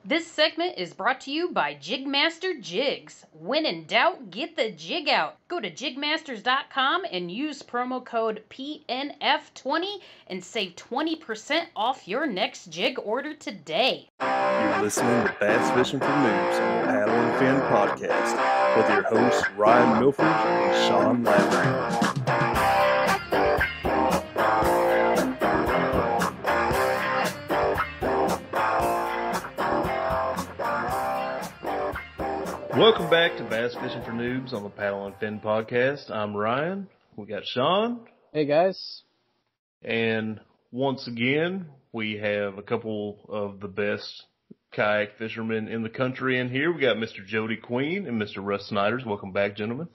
This segment is brought to you by JigMasters Jigs. When in doubt, get the jig out. Go to JigMasters.com and use promo code PNF20 and save 20% off your next jig order today. You're listening to Bass Fishing for Noobs on the Paddle and Fin podcast with your hosts Ryan Milford and Sean Lavery. Welcome back to Bass Fishing for Noobs on the Paddle and Fin podcast. I'm Ryan. We got Sean. Hey, guys. And once again, we have a couple of the best kayak fishermen in the country in here. We got Mr. Jody Queen and Mr. Rus Snyders. Welcome back, gentlemen.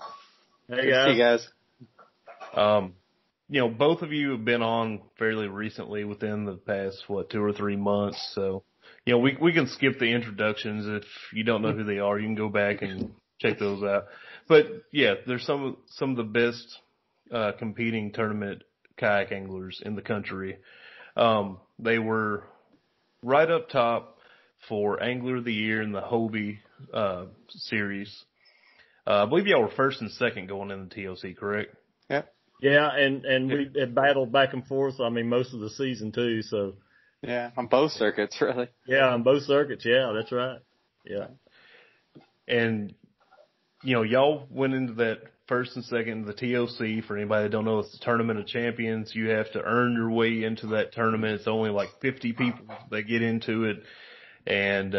Hey, guys. Both of you have been on fairly recently within the past, 2 or 3 months. So, we can skip the introductions. If you don't know who they are, you can go back and check those out. But yeah, there's some of the best, competing tournament kayak anglers in the country. They were right up top for Angler of the Year in the Hobie, series. I believe y'all were first and second going in the TOC, correct? Yeah. Yeah, and we had battled back and forth, most of the season too, so. Yeah, on both circuits, really. Yeah, on both circuits, yeah, that's right. Yeah. And, y'all went into that first and second, the TOC. For anybody that don't know, it's the Tournament of Champions. You have to earn your way into that tournament. It's only like 50 people that get into it. And,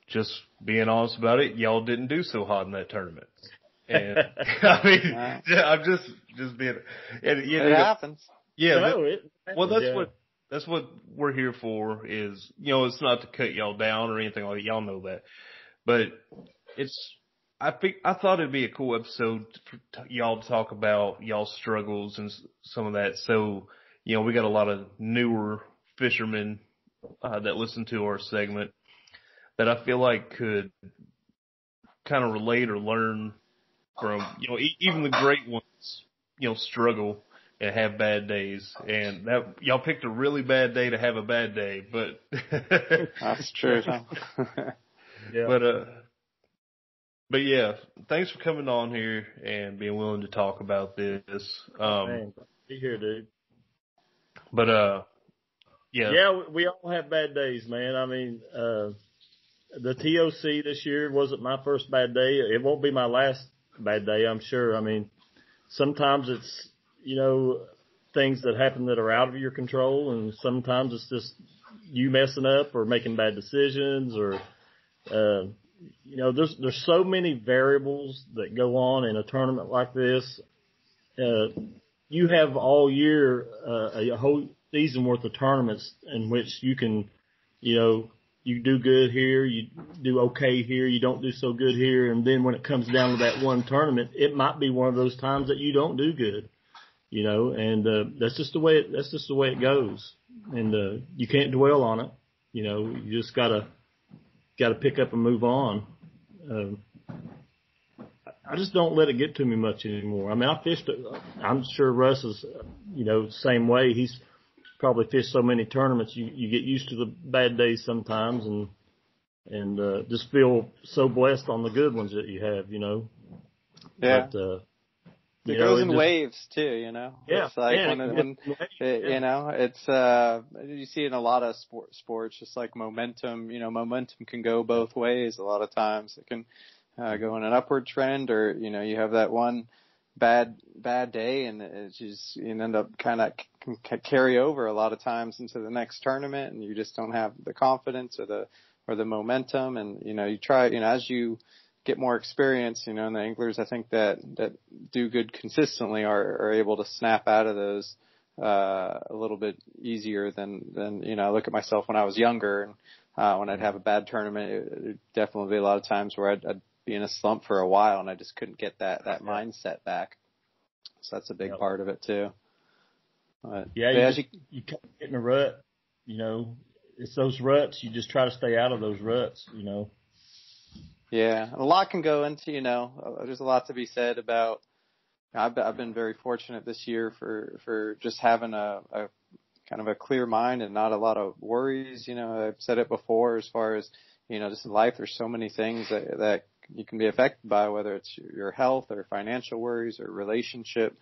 just being honest about it, y'all didn't do so hot in that tournament. And, I'm just being, and, it happens. Yeah. That's what we're here for is, it's not to cut y'all down or anything like that. Y'all know that. But I thought it'd be a cool episode for y'all to talk about y'all's struggles and some of that. So, we got a lot of newer fishermen, that listen to our segment that I feel like could kind of relate or learn from, even the great ones, struggle and have bad days. And that y'all picked a really bad day to have a bad day, but that's true. Yeah. But yeah, thanks for coming on here and being willing to talk about this. Be here, dude. But yeah, we all have bad days, man. The TOC this year wasn't my first bad day. It won't be my last bad day, I'm sure. Sometimes it's, things that happen that are out of your control, and sometimes it's just you messing up or making bad decisions or, there's so many variables that go on in a tournament like this. You have all year, a whole season worth of tournaments in which you can, you do good here, you do okay here, you don't do so good here, and then when it comes down to that one tournament, it might be one of those times that you don't do good, and that's just the way it goes, and you can't dwell on it, you just gotta pick up and move on. I just don't let it get to me much anymore. I fished. I'm sure Russ is, same way. He's probably fished so many tournaments, you get used to the bad days sometimes and just feel so blessed on the good ones that you have, Yeah. But, it goes in waves too, Yeah. It's like you see it in a lot of sports, just like momentum, momentum can go both ways a lot of times. It can go in an upward trend or, you have that one bad day and it's just, you end up kind of carry over a lot of times into the next tournament and you just don't have the confidence or the momentum. And, you try, as you get more experience, and the anglers, I think that do good consistently are able to snap out of those, a little bit easier than, I look at myself when I was younger and, when I'd have a bad tournament, it would definitely be a lot of times where I'd be in a slump for a while and I just couldn't get that mindset back. So that's a big part of it too. But, yeah, you get in a rut, it's those ruts. You just try to stay out of those ruts, Yeah, a lot can go into, there's a lot to be said about. I've been very fortunate this year for just having a kind of a clear mind and not a lot of worries. I've said it before as far as, just in life, there's so many things that you can be affected by, whether it's your health or financial worries or relationship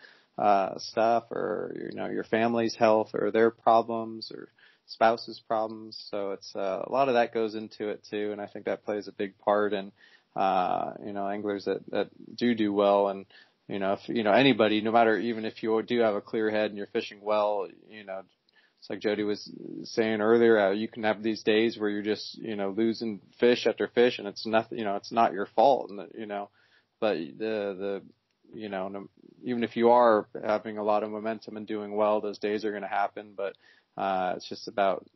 stuff, or your family's health or their problems or spouse's problems. So it's a lot of that goes into it too, and I think that plays a big part in anglers that do well. And if anybody, no matter, even if you do have a clear head and you're fishing well, it's like Jody was saying earlier, you can have these days where you're just losing fish after fish, and it's nothing, it's not your fault, and but even if you are having a lot of momentum and doing well, those days are going to happen. But it's just about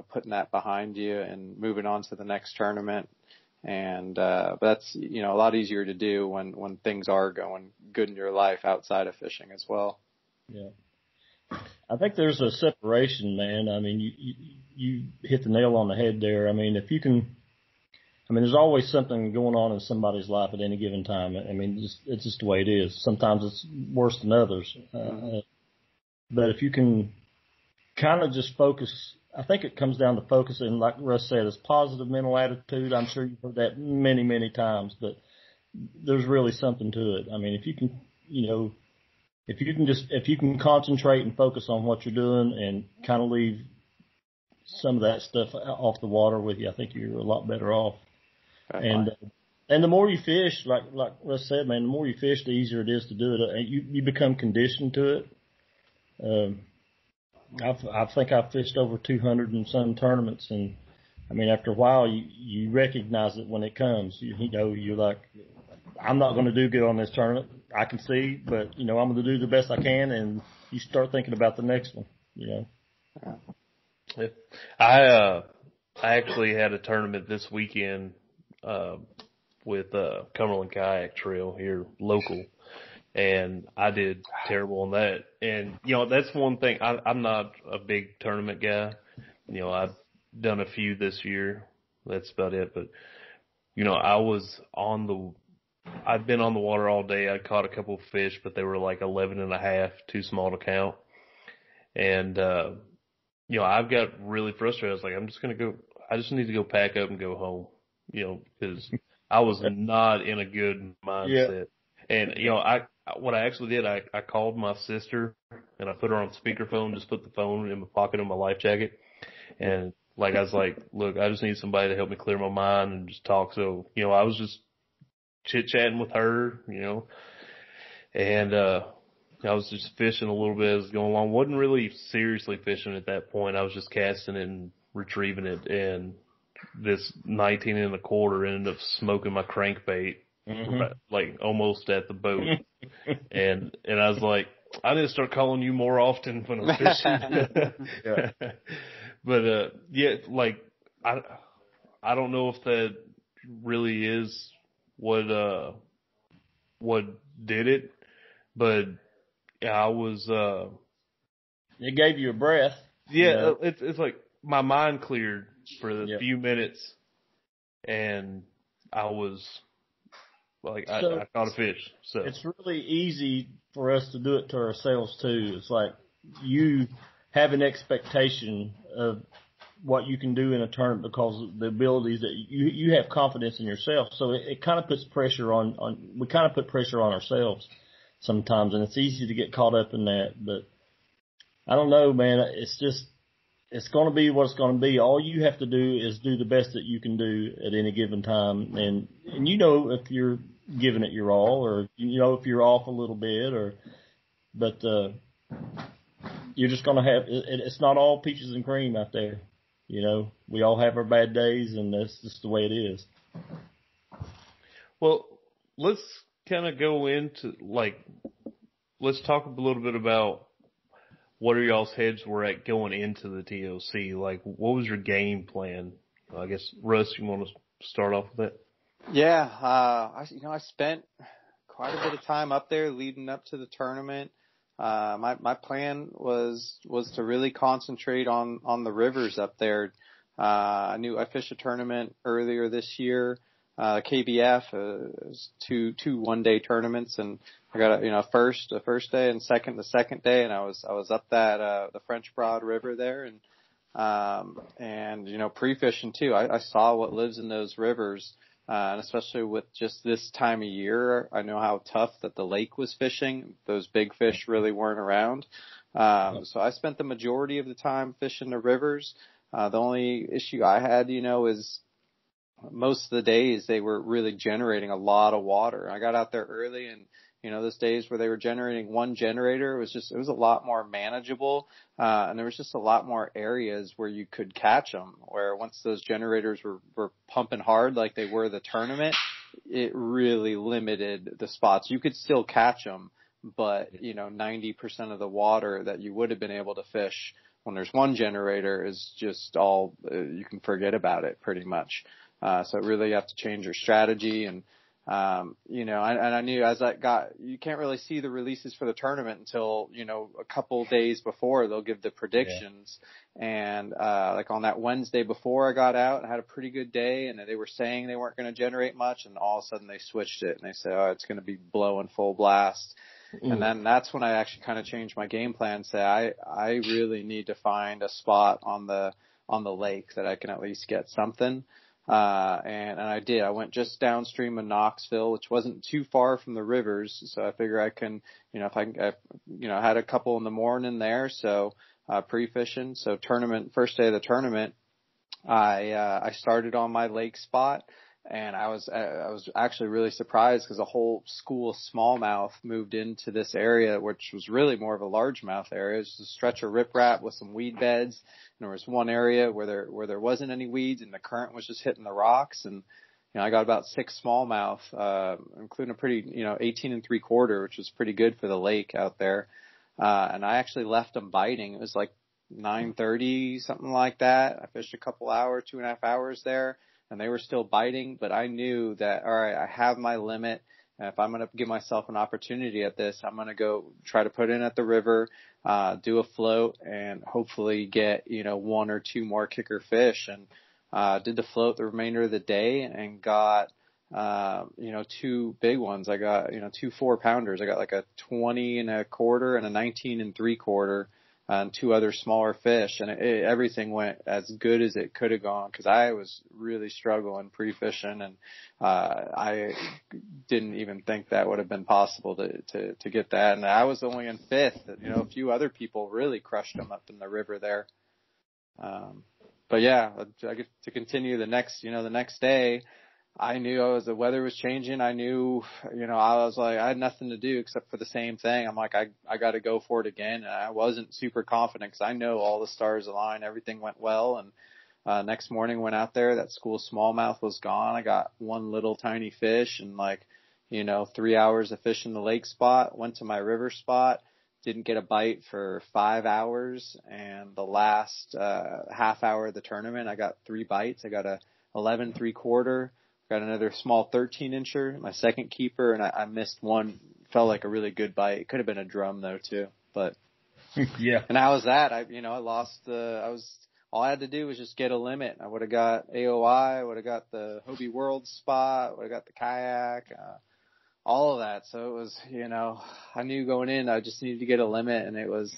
putting that behind you and moving on to the next tournament. And but that's a lot easier to do when things are going good in your life outside of fishing as well. Yeah, I think there's a separation, man. I mean, you hit the nail on the head there. I mean, if you can. I mean, there's always something going on in somebody's life at any given time. I mean, it's just the way it is. Sometimes it's worse than others. But if you can kind of just focus, I think it comes down to focusing, like Russ said, it's positive mental attitude. I'm sure you've heard that many, many times, but there's really something to it. I mean, if you can, if you can concentrate and focus on what you're doing and kind of leave some of that stuff off the water with you, I think you're a lot better off. And the more you fish, like Russ said, man, the more you fish, the easier it is to do it. You become conditioned to it. I think I've fished over 200 and some tournaments, and I mean, after a while, you recognize it when it comes. You're like, I'm not going to do good on this tournament. I can see, but I'm going to do the best I can, and you start thinking about the next one. Yeah. I actually had a tournament this weekend with Cumberland Kayak Trail here local, and I did terrible on that. And that's one thing. I'm not a big tournament guy. I've done a few this year. That's about it. But I'd been on the water all day. I caught a couple of fish, but they were like 11.5, too small to count. And I've got really frustrated. I was like, I just need to go pack up and go home, because I was not in a good mindset. Yeah. And, what I actually did, I called my sister and I put her on speakerphone, just put the phone in my pocket of my life jacket. And I was like, look, I just need somebody to help me clear my mind and just talk. So, I was just chit chatting with her, and, I was just fishing a little bit as it was going along. Wasn't really seriously fishing at that point. I was just casting it and retrieving it. And this 19 1/4 ended up smoking my crankbait, like almost at the boat. and I was like, I need to start calling you more often when I'm fishing. Yeah. But I don't know if that really is what did it, but I was it gave you a breath. Yeah, it's like my mind cleared for a few minutes, and I was like, I caught a fish. So it's really easy for us to do it to ourselves too. It's like you have an expectation of what you can do in a tournament because of the abilities that you have confidence in yourself. So it kind of puts pressure we kind of put pressure on ourselves sometimes, and it's easy to get caught up in that. But I don't know, man. It's going to be what it's going to be. All you have to do is do the best that you can do at any given time. And if you're giving it your all, or if you're off a little bit, but you're just going to have, it's not all peaches and cream out there. We all have our bad days, and that's just the way it is. Well, let's kind of go into, let's talk a little bit about what are y'all's heads were at going into the TOC. Like, what was your game plan? I guess, Russ, you want to start off with that? Yeah, I spent quite a bit of time up there leading up to the tournament. My plan was to really concentrate on the rivers up there. I fished a tournament earlier this year, KBF, it was two 1-day tournaments, and I got the first day and the second day, and I was up that the French Broad River there, and pre-fishing too. I saw what lives in those rivers, and especially with just this time of year, I know how tough that the lake was fishing. Those big fish really weren't around. So I spent the majority of the time fishing the rivers. The only issue I had, is most of the days they were really generating a lot of water. I got out there early, and those days where they were generating one generator, it was a lot more manageable, and there was just a lot more areas where you could catch them, where once those generators were pumping hard like they were the tournament, it really limited the spots. You could still catch them, but 90% of the water that you would have been able to fish when there's one generator is just all, you can forget about it pretty much. So really you have to change your strategy, and I knew you can't really see the releases for the tournament until, a couple days before they'll give the predictions. Yeah. And, like on that Wednesday before I got out, I had a pretty good day, and they were saying they weren't going to generate much, and all of a sudden they switched it and they said, oh, it's going to be blowing full blast. Mm. And then that's when I actually kind of changed my game plan and say, I really need to find a spot on the lake that I can at least get something. And I did. I went just downstream of Knoxville, which wasn't too far from the rivers. So I figure I can, I had a couple in the morning there. So, pre-fishing. So first day of the tournament, I started on my lake spot, and I was actually really surprised because a whole school of smallmouth moved into this area, which was really more of a largemouth area. It was a stretch of riprap with some weed beds. And there was one area where there wasn't any weeds, and the current was just hitting the rocks. And, I got about 6 smallmouth, including a pretty, 18 3/4, which was pretty good for the lake out there. And I actually left them biting. It was like 9:30, something like that. I fished a couple hours, 2.5 hours there, and they were still biting, but I knew that, all right, I have my limit. And if I'm going to give myself an opportunity at this, I'm going to go try to put in at the river, do a float, and hopefully get, 1 or 2 more kicker fish. And, did the float the remainder of the day and got, 2 big ones. I got, 2 4-pounders. I got like a 20 1/4 and a 19 3/4. And 2 other smaller fish, and everything went as good as it could have gone, because I was really struggling pre-fishing, and I didn't even think that would have been possible to get that. And I was only in 5th. A few other people really crushed them up in the river there. But yeah, I get to continue the next day. I knew the weather was changing. I knew, I was like, I had nothing to do except for the same thing. I'm like, I got to go for it again. And I wasn't super confident because I know all the stars aligned. Everything went well. And next morning went out there. That school smallmouth was gone. I got 1 little tiny fish, and 3 hours of fishing the lake spot. Went to my river spot. Didn't get a bite for 5 hours. And the last half hour of the tournament, I got 3 bites. I got a 11 3/4. Got another small 13-incher, my second keeper, and I missed one. Felt like a really good bite. It could have been a drum though too, but yeah. And how was that? I lost all I had to do was just get a limit. I would have got AOI, I would have got the Hobie World spot, would have got the kayak, all of that. So it was, I knew going in I just needed to get a limit, and it was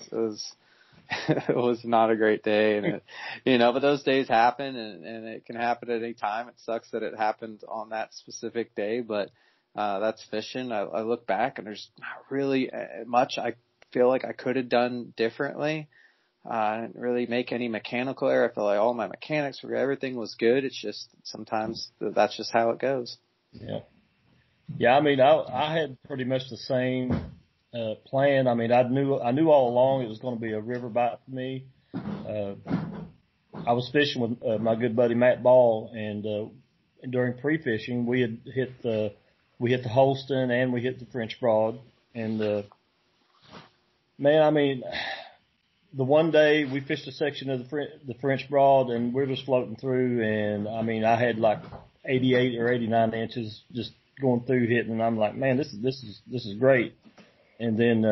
it was not a great day, and but those days happen, and it can happen at any time. It sucks that it happened on that specific day, but that's fishing. I look back, and there's not really much I feel like I could have done differently. I didn't really make any mechanical error. I feel like all my mechanics everything was good. It's just sometimes that's just how it goes. Yeah. Yeah, I mean, I had pretty much the same plan. I mean, I knew all along it was going to be a river bite for me. I was fishing with my good buddy Matt Ball, and during pre-fishing we had hit the Holston and we hit the French Broad, and man, I mean, the one day we fished a section of the French Broad, and we're just floating through, and I mean, I had like 88 or 89 inches just going through hitting, and I'm like, man, this is great. And then,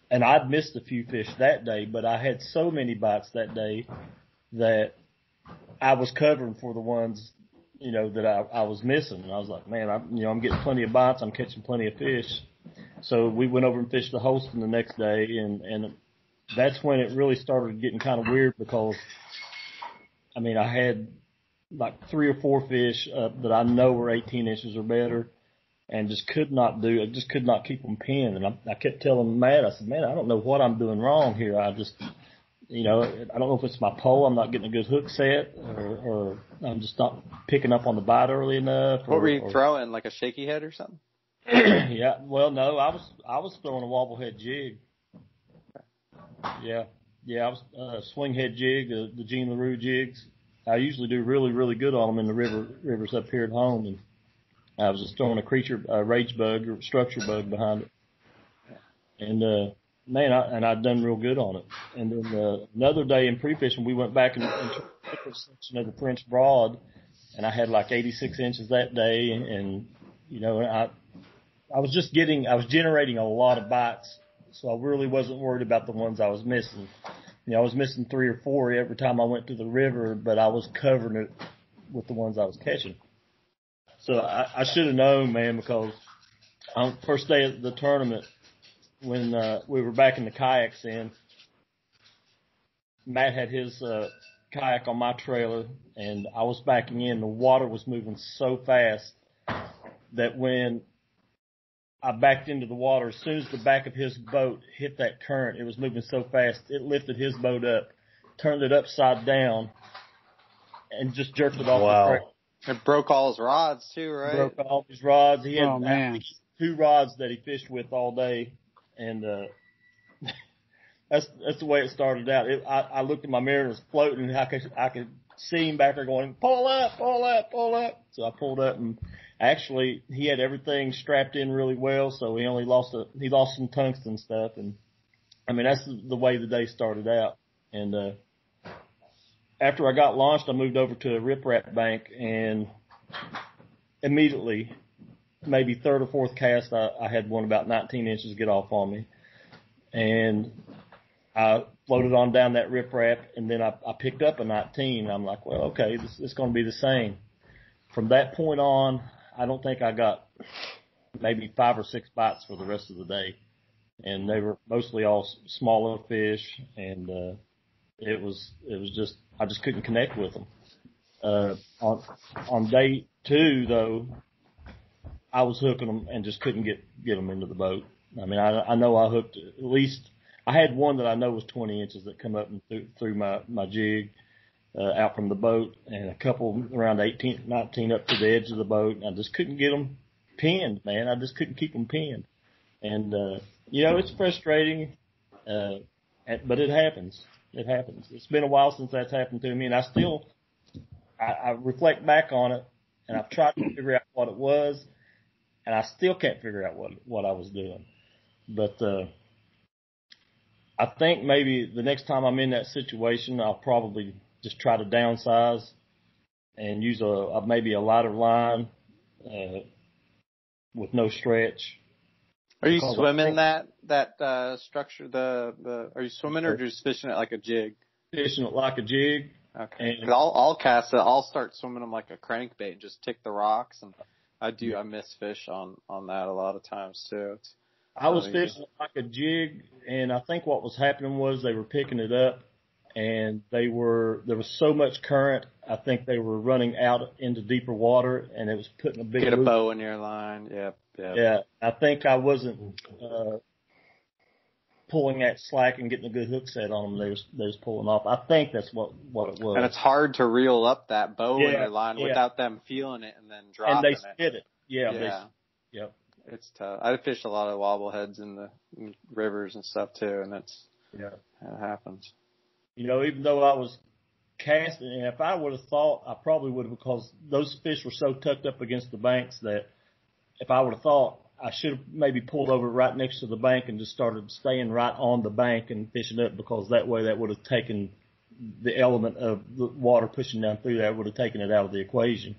and I'd missed a few fish that day, but I had so many bites that day that I was covering for the ones that I was missing. And I was like, man, I'm getting plenty of bites. I'm catching plenty of fish. So we went over and fished the Holston the next day, and that's when it really started getting kind of weird because, I had like 3 or 4 fish that I know were 18 inches or better, and just could not keep them pinned. And I kept telling Matt, I said, man, I don't know what I'm doing wrong here. I just, I don't know if it's my pole, I'm not getting a good hook set, or I'm just not picking up on the bite early enough. What were you throwing, like a shaky head or something? Yeah, well, no, I was throwing a wobble head jig. Yeah, I was swing head jig, the Gene LaRue jigs. I usually do really, really good on them in the rivers up here at home, and I was just throwing a rage bug or structure bug behind it, and man, I'd done real good on it. And then another day in pre-fishing, we went back and took a different section of the French Broad, and I had like 86 inches that day, and I was generating a lot of bites, so I really wasn't worried about the ones I was missing. I was missing 3 or 4 every time I went to the river, but I was covering it with the ones I was catching. So I should have known, man, because on the first day of the tournament, when we were back in the kayaks in, Matt had his kayak on my trailer, and I was backing in. The water was moving so fast that when I backed into the water, as soon as the back of his boat hit that current, it was moving so fast, it lifted his boat up, turned it upside down, and just jerked it off the trail. It broke all his rods too, right? Broke all his rods. He had 2 rods that he fished with all day, and that's the way it started out. I looked in my mirror and it was floating, and I could see him back there going, pull up, pull up, pull up. So I pulled up, and actually he had everything strapped in really well, so he only lost some tungsten stuff, and that's the way the day started out. And after I got launched, I moved over to a riprap bank, and immediately, maybe 3rd or 4th cast, I had one about 19 inches get off on me, and I floated on down that riprap, and then I picked up a 19. I'm like, well, okay, this is going to be the same. From that point on, I don't think I got maybe 5 or 6 bites for the rest of the day, and they were mostly all smaller fish, and it was just, I just couldn't connect with them. On day 2 though, I was hooking them and just couldn't get them into the boat. I know I hooked at least, I had one that I know was 20 inches that come up and threw my jig out from the boat, and a couple around 18, 19 up to the edge of the boat. And I just couldn't get them pinned, man. I just couldn't keep them pinned. And, it's frustrating, but it happens. It happens. It's been a while since that's happened to me, and I reflect back on it, and I've tried to figure out what it was, and I still can't figure out what I was doing. But I think maybe the next time I'm in that situation, I'll probably just try to downsize and use maybe a lighter line with no stretch. Are you swimming that structure? Are you swimming or just fishing it like a jig? Fishing it like a jig. Okay. I'll cast it. I'll start swimming them like a crankbait and just tick the rocks. And I miss fish on that a lot of times too. I was fishing it like a jig, and I think what was happening was they were picking it up, and there was so much current. I think they were running out into deeper water, and it was putting a big get a bow in your line. Yep. Yeah, I think I wasn't pulling that slack and getting a good hook set on them. They was pulling off. I think that's what it was. And it's hard to reel up that bow in your line without them feeling it and then dropping it. And they spit it. Yeah. Yep. It's tough. I fish a lot of wobbleheads in the rivers and stuff too, and it happens. Even though I was casting, and if I would have thought, I probably would have, because those fish were so tucked up against the banks that if I would have thought, I should have maybe pulled over right next to the bank and just started staying right on the bank and fishing up, because that way that would have taken the element of the water pushing down through there, would have taken it out of the equation,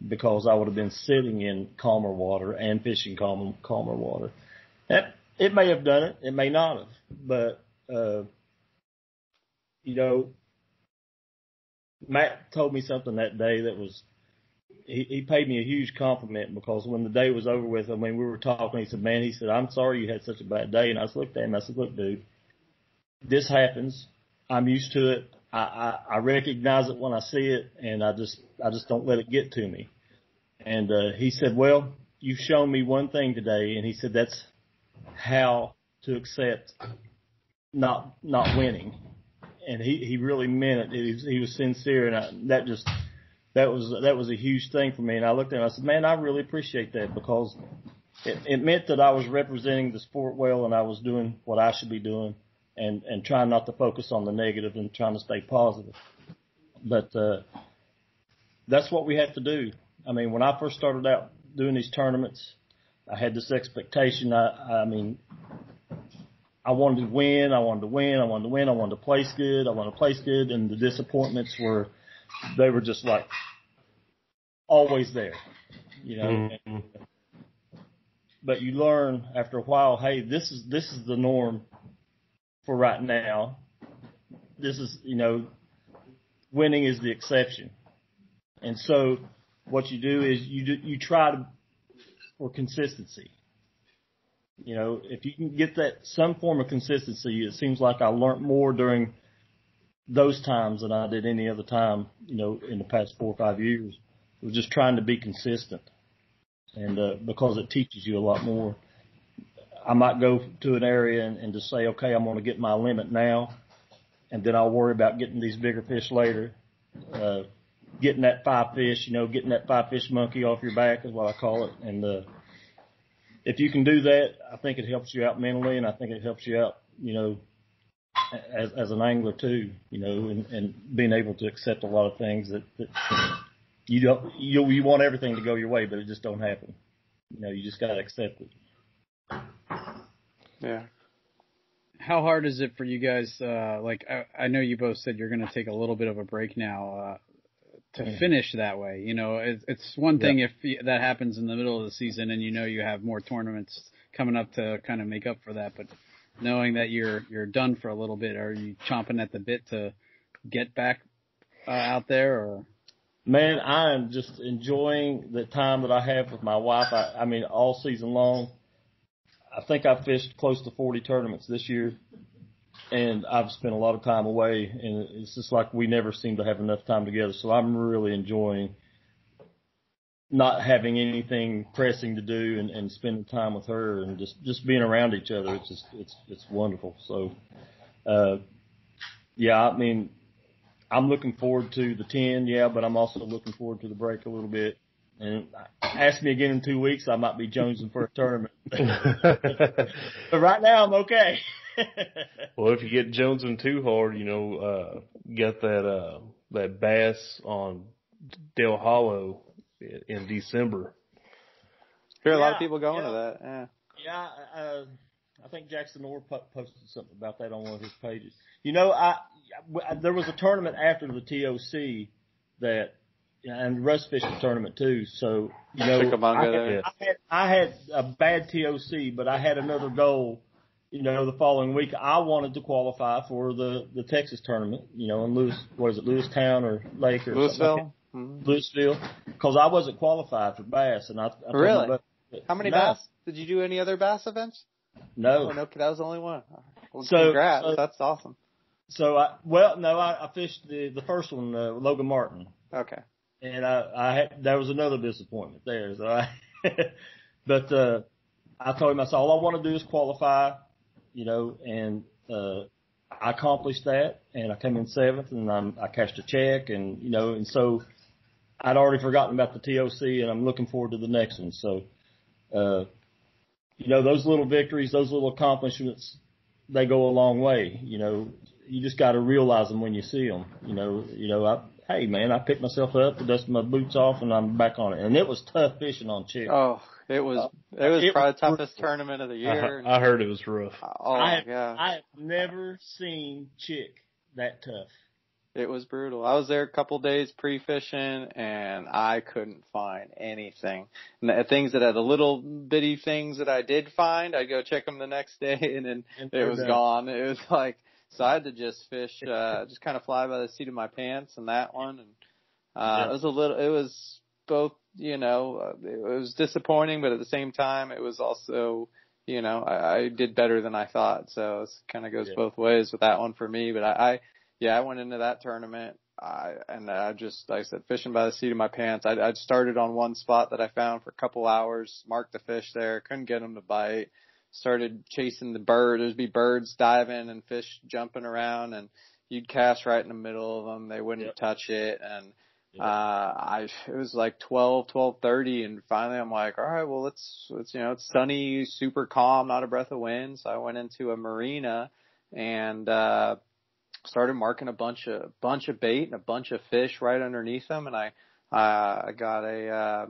because I would have been sitting in calmer water and fishing calmer water. It may have done it. It may not have. But, Matt told me something that day that was he paid me a huge compliment, because when the day was over with, I mean, we were talking, he said, man, he said, I'm sorry you had such a bad day. And I just looked at him, I said, look, dude, this happens. I'm used to it. I recognize it when I see it, and I just don't let it get to me. And he said, well, you've shown me one thing today, and he said that's how to accept not winning. And he really meant it. He was sincere, and that was a huge thing for me. And I looked at him, I said, man, I really appreciate that, because it meant that I was representing the sport well, and I was doing what I should be doing, and trying not to focus on the negative and trying to stay positive. But that's what we have to do. I mean, when I first started out doing these tournaments, I had this expectation. I mean, I wanted to win. I wanted to place good. And the disappointments they were just like always there, you know. Mm-hmm. But you learn after a while, hey, this is the norm for right now. This is, you know, winning is the exception. And so what you do is you try for consistency. You know, if you can get that some form of consistency, it seems like I learned more during those times than I did any other time, you know, in the past 4 or 5 years. It was just trying to be consistent, and because it teaches you a lot more. I might go to an area and just say, okay, I'm going to get my limit now, and then I'll worry about getting these bigger fish later. Getting that 5 fish, you know, getting that 5 fish monkey off your back is what I call it. And if you can do that, I think it helps you out mentally, and I think it helps you out, you know, as an angler too, you know, and being able to accept a lot of things that you want everything to go your way, but it just don't happen. You know, you just got to accept it. Yeah. How hard is it for you guys? Like, I know you both said you're going to take a little bit of a break now to finish that way. You know, it's one thing if that happens in the middle of the season and you know you have more tournaments coming up to kind of make up for that. But knowing that you're done for a little bit, are you chomping at the bit to get back out there? Or? Man, I am just enjoying the time that I have with my wife. I mean, all season long. I think I've fished close to 40 tournaments this year, and I've spent a lot of time away, and it's just like we never seem to have enough time together. So I'm really enjoying not having anything pressing to do and spending time with her and just being around each other. It's wonderful. So, yeah, I mean, I'm looking forward to the 10, but I'm also looking forward to the break a little bit. And ask me again in 2 weeks, I might be jonesing for a tournament. But right now, I'm okay. Well, if you get jonesing too hard, you know, get that bass on Del Hollow in December. Hear a lot of people going to that. Yeah. Yeah, I think Jackson Orr posted something about that on one of his pages. You know, there was a tournament after the TOC that. And Rus fished the tournament too, so you know I had a bad TOC, but I had another goal. You know, the following week I wanted to qualify for the Texas tournament. You know, in Lewistown or Lake or Louisville, Louisville, because I wasn't qualified for bass, and I really. How many bass? Did you do any other bass events? No. Oh, no, that was the only one. Well, so congrats, that's awesome. So I fished the first one, Logan Martin. Okay. And there was another disappointment there. So but I told him, I said, all I want to do is qualify, you know, and I accomplished that, and I came in 7th, and I cashed a check, and you know, and so I'd already forgotten about the TOC, and I'm looking forward to the next one. So, you know, those little victories, those little accomplishments, they go a long way. You know, you just got to realize them when you see them. You know, hey man, I picked myself up, dusted my boots off, and I'm back on it. And it was tough fishing on chick. Oh, it was probably the toughest tournament of the year. I heard it was rough. Oh my gosh. I have never seen chick that tough. It was brutal. I was there a couple days pre-fishing, and I couldn't find anything. And the things that had the little bitty things that I did find, I'd go check them the next day, and then it was gone. It was like, so I had to just fish, just kind of fly by the seat of my pants in that one. And it both, it was disappointing, but at the same time, it was also, I did better than I thought. So it kind of goes both ways with that one for me. But I went into that tournament. I just, like I said, fishing by the seat of my pants. I started on one spot that I found for a couple hours, marked the fish there, couldn't get them to bite. Started chasing the bird. There'd be birds diving and fish jumping around, and you'd cast right in the middle of them. They wouldn't touch it. And it was like 12:30, and finally I'm like, all right, well, it's it's sunny, super calm, not a breath of wind. So I went into a marina and started marking a bunch of bait and a bunch of fish right underneath them. And I got a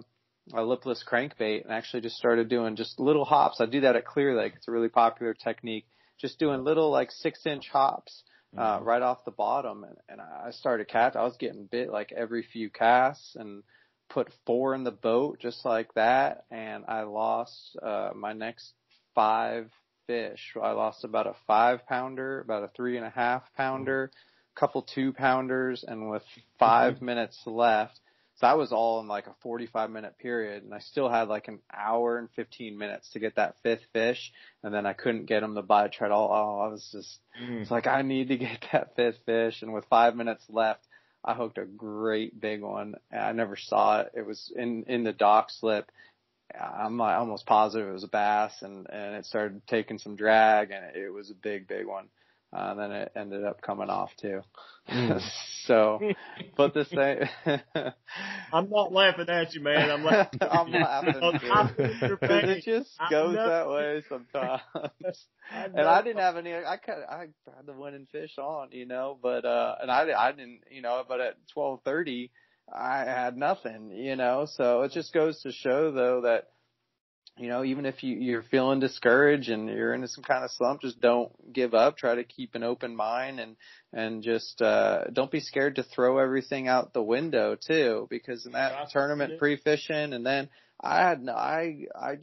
lipless crankbait and actually just started doing just little hops. I do that at Clear Lake. It's a really popular technique. Just doing little 6-inch hops right off the bottom. And I started catching. I was getting bit every few casts and put 4 in the boat just like that. And I lost my next 5 fish. I lost about a 5-pounder, about a 3.5-pounder, a couple 2-pounders, and with 5 minutes left. So that was all in a 45-minute period, and I still had an hour and 15 minutes to get that 5th fish, and then I couldn't get them to bite. I was just, it's I need to get that 5th fish, and with 5 minutes left, I hooked a great big one. I never saw it. It was in the dock slip. I'm almost positive it was a bass, and it started taking some drag, and it was a big one. Then it ended up coming off too. So, but the same. I'm not laughing at you, man. I'm laughing. I'm laughing too. It just goes that way sometimes. And I didn't have any. I had the winning fish on, but and I didn't, but at 12:30. I had nothing, so it just goes to show though that, even if you're feeling discouraged and you're into some kind of slump, just don't give up. Try to keep an open mind and just, don't be scared to throw everything out the window too, because in that tournament pre-fishing, and then I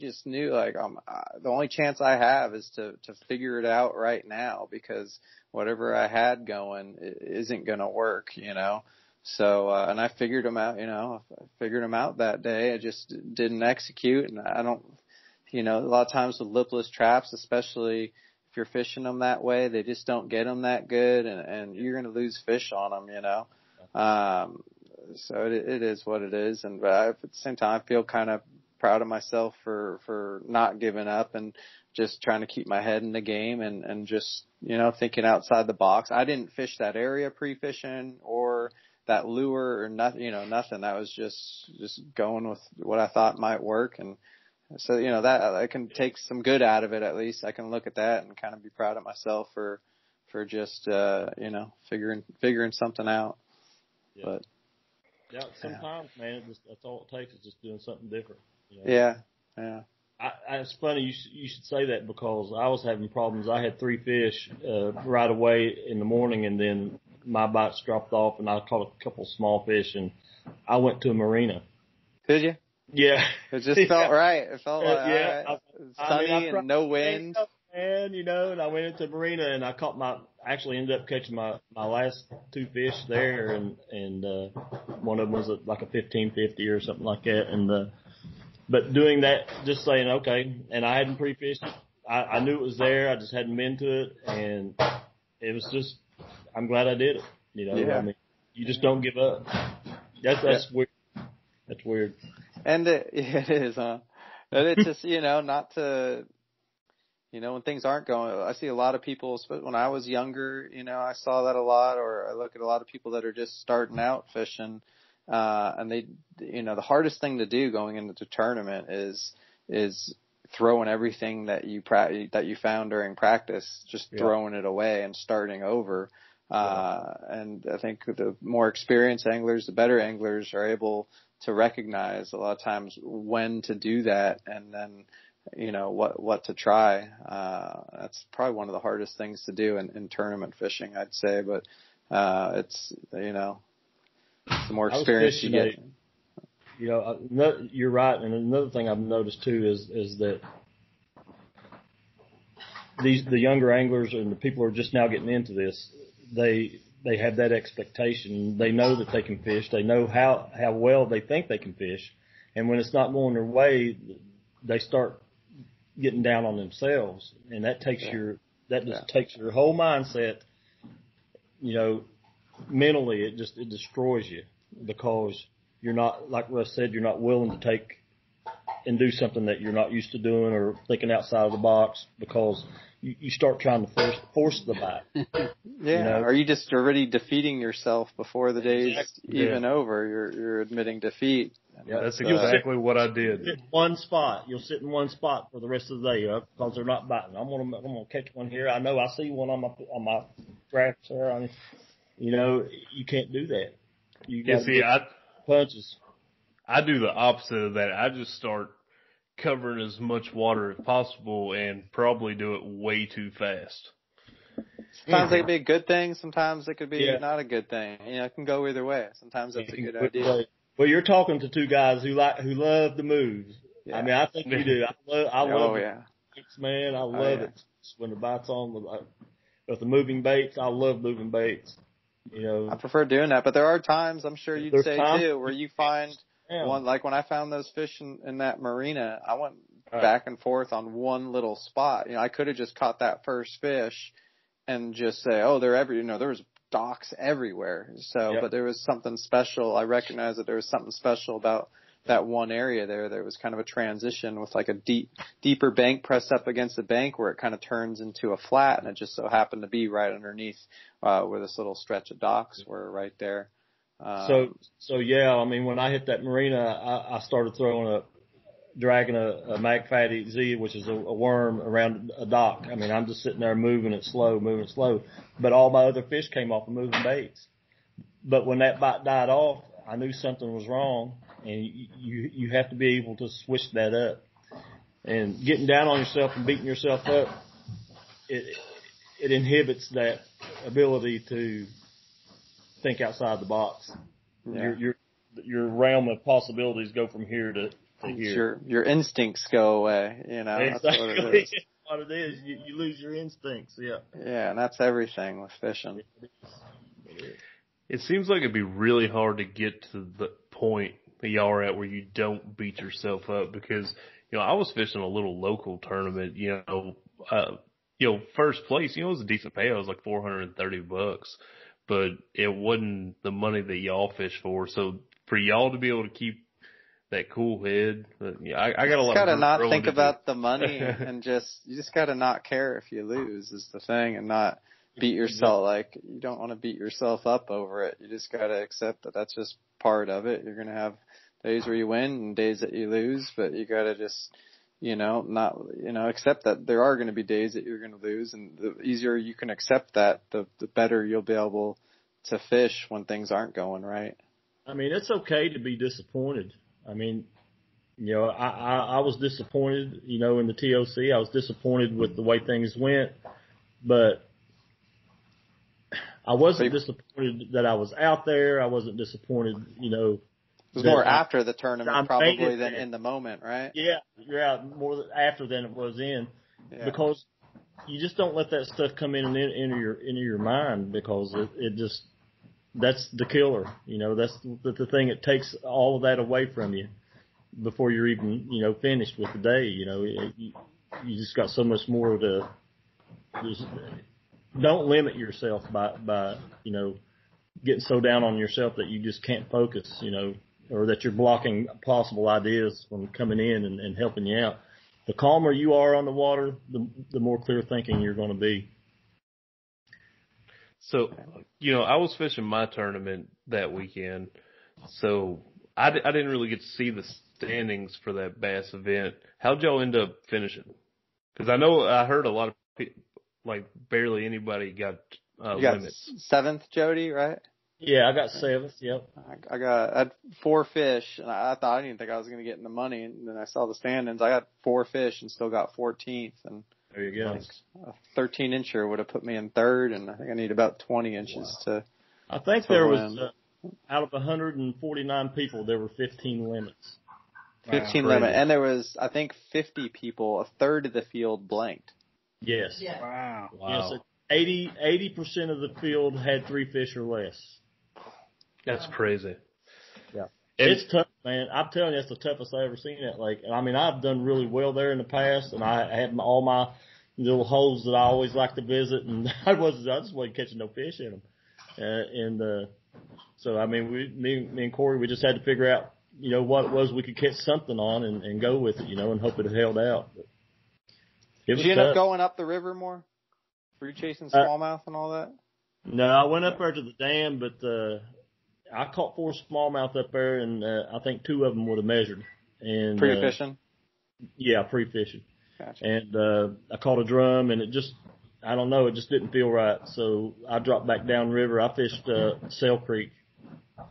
just knew the only chance I have is to figure it out right now, because whatever I had going isn't going to work, So, and I figured them out, I figured them out that day. I just didn't execute. And I don't, a lot of times with lipless traps, especially if you're fishing them that way, they just don't get them that good, and you're going to lose fish on them, So it is what it is. And, but at the same time, I feel kind of proud of myself for not giving up and just trying to keep my head in the game and just, thinking outside the box. I didn't fish that area pre-fishing or that lure or nothing, nothing. That was just going with what I thought might work. And so, that I can take some good out of it. At least I can look at that and kind of be proud of myself for just, figuring something out. Yeah. But sometimes, man, that's all it takes is just doing something different. Yeah. It's funny you should say that, because I was having problems. I had 3 fish right away in the morning, and then my bites dropped off, and I caught a couple small fish, and I went to a marina. Did you? Yeah. It just felt right. It felt like yeah. all right. Sunny and no wind. And and I went into the marina, and I actually ended up catching my last 2 fish there, and one of them was like a 1550 or something like that, and but doing that, just saying, okay, and I hadn't pre-fished it. I knew it was there. I just hadn't been to it, and it was just, I'm glad I did it. Yeah. I mean, you just don't give up. That's weird. That's weird. And it is, huh? But it's just, not to, when things aren't going, I see a lot of people, when I was younger, I saw that a lot, or I look at a lot of people that are just starting out fishing. And they, the hardest thing to do going into the tournament is throwing everything that you found during practice, just throwing it away and starting over. And I think the more experienced anglers, the better anglers are able to recognize a lot of times when to do that, and then, what to try. That's probably one of the hardest things to do in tournament fishing, I'd say, but, it's, the more experience you get. You're right. And another thing I've noticed too is that the younger anglers and the people who are just now getting into this, they they have that expectation. They know that they can fish. They know how well they think they can fish. And when it's not going their way, they start getting down on themselves. And that takes takes your whole mindset, mentally. It destroys you because you're not, like Russ said, you're not willing to take and do something that you're not used to doing or thinking outside of the box because you start trying to force the bite. Or you just already defeating yourself before the day's even over. You're admitting defeat. Yeah, that's exactly what I did. Sit in one spot. You'll sit in one spot for the rest of the day because they're not biting. I'm gonna catch one here. I know I see one on my graphs there. You can't do that. You got to get punches. I do the opposite of that. I just start covering as much water as possible and probably do it way too fast. Sometimes it could be a good thing. Sometimes it could be not a good thing. It can go either way. Sometimes that's a good idea. Well, you're talking to two guys who love the moves. Yeah. I mean, I think you do. I love it, man. I love it when the bite's on with the moving baits. I love moving baits. I prefer doing that, but there are times, I'm sure you'd say too, where you find one, like when I found those fish in that marina, I went back and forth on one little spot. I could have just caught that first fish and just say, oh, they're everywhere. There was docks everywhere. So, but there was something special. I recognized that there was something special about that one area there. There was kind of a transition with like a deeper bank pressed up against the bank where it kind of turns into a flat, and it just so happened to be right underneath where this little stretch of docks were right there. So yeah, I mean, when I hit that marina, I started dragging a Mag Fatty Z, which is a worm around a dock. I mean, I'm just sitting there moving it slow. But all my other fish came off of moving baits. But when that bite died off, I knew something was wrong, and you have to be able to switch that up. And getting down on yourself and beating yourself up, it inhibits that ability to think outside the box. Yeah. Your realm of possibilities go from here to here. Your instincts go away. Exactly. That's what it is. What it is, you lose your instincts. Yeah. Yeah, and that's everything with fishing. It seems like it'd be really hard to get to the point that y'all are at where you don't beat yourself up because, I was fishing a little local tournament, first place, it was a decent payout. It was like $430, but it wasn't the money that y'all fish for. So for y'all to be able to keep that cool head, I got a lot of. You gotta not think about the money and you just gotta not care if you lose is the thing, and not beat yourself. Like, you don't want to beat yourself up over it. You just gotta accept that that's just part of it. You're gonna have days where you win and days that you lose, but you gotta just, accept that there are going to be days that you're going to lose, and the easier you can accept that, the better you'll be able to fish when things aren't going right. I mean, it's okay to be disappointed. I mean, I was disappointed, in the TOC. I was disappointed with the way things went, but I wasn't disappointed that I was out there. I wasn't disappointed, It was more after the tournament probably than in the moment, right? Yeah, more after than it was in, because you just don't let that stuff come in and into your mind, because it just, that's the killer. That's the thing. It takes all of that away from you before you're even finished with the day. You just got so much more to. Just don't limit yourself by getting so down on yourself that you just can't focus. Or that you're blocking possible ideas from coming in and helping you out. The calmer you are on the water, the more clear thinking you're going to be. So, I was fishing my tournament that weekend, so I didn't really get to see the standings for that bass event. How'd y'all end up finishing? Because I heard a lot of people, like barely anybody got limits. Got 7th, Jody, right? Yeah, I got 7th. Yep. I had 4 fish, and I didn't even think I was going to get in the money. And then I saw the standings. I got 4 fish and still got 14th. And there you go. A 13-incher would have put me in 3rd, and I think I need about 20 inches to. I think there was out of 149 people, there were 15 limits. 15 limit, and there was, I think, 50 people. A third of the field blanked. Yes. Yeah. Wow. Yes, 80% of the field had 3 fish or less. That's crazy. Yeah. It's tough, man. I'm telling you, it's the toughest I've ever seen that lake. I mean, I've done really well there in the past, and I had all my little holes that I always like to visit, and I just wasn't catching no fish in them. So, I mean, me and Corey, we just had to figure out, what it was we could catch something on and go with it, and hope it held out. But it was Did you end tough. up going up the river more? Were you chasing smallmouth and all that? No, I went up there to the dam, but I caught 4 smallmouth up there, and I think 2 of them would have measured. And Pre-fishing? Yeah, pre-fishing. Gotcha. And I caught a drum, and it just didn't feel right. So I dropped back down river. I fished Sail Creek. I